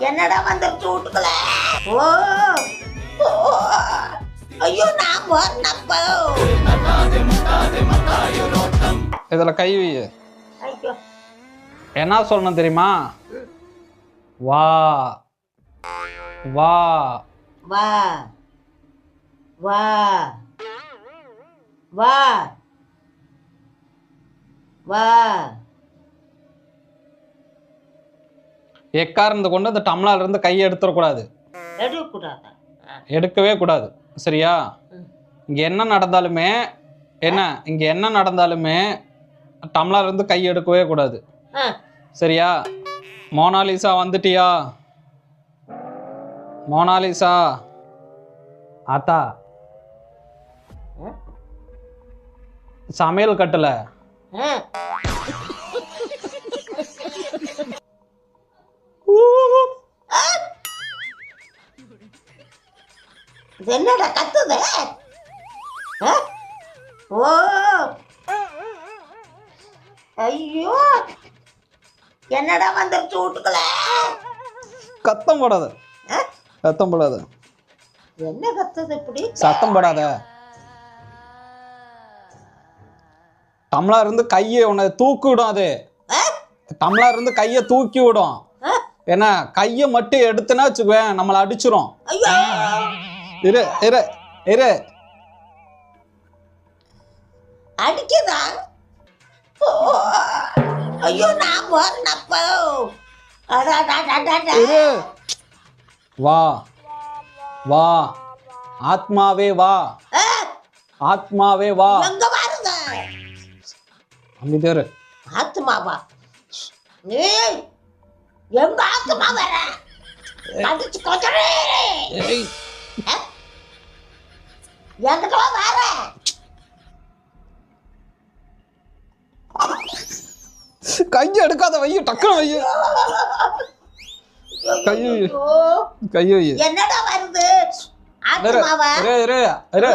என்னடா வந்துருச்சு வீட்டுக்குள்ள? ஓ ஓ, ஐயோ நான் வரனப்போ. இதுல கை வை. ஐயோ என்ன சொல்லணும் தெரியுமா? வா வா வா வா வா வா. எக்காரணத்தை கொண்டு அந்த டம்ளார்ல இருந்து கையை எடுத்துடக்கூடாது. எடுக்கக்கூடாதா? எடுக்கவே கூடாது. சரியா? இங்க என்ன நடந்தாலுமே டம்ளார்ல இருந்து கை எடுக்கவே கூடாது. சரியா? மோனாலிசா வந்துட்டியா? மோனாலிசா ஆத்தா சமையல் கட்டல. என்னடா கத்துது? ஓ ஐயோ என்னடா வந்துருச்சு வீட்டுக்குள்ள? கத்தம் போடாத. சத்தம் போடாத. என்ன கத்துது இப்படி? சத்தம் போடாத. டம்ளார் இருந்து கையை உன்னை தூக்கி விடும். அது டம்ளார் இருந்து கையை தூக்கி விடும். என்ன கையை மட்டும் எடுத்துனா வச்சுக்குவேன், நம்மளை அடிச்சிரும். இரு இரு இரு. அடிக்குதா? ஐயோ நான் வரனப்போ. இரு. வா வா ஆத்மாவே வா. ஆத்மாவே வா. எங்க பாருங்க அமைதியா இரு. ஆத்மாவா? ஏய் எங்க ஆத்மா வர? அடிச்சு கொச்சரே. ஏய், எதுக்கெல்லாம் வர? கையை எடுக்காத. வை, டக்குனு வை. கையை வை. ஐயோ, கையை வை. என்னடா வருது? இரு ஆத்மாவா? இரு இரு இரு.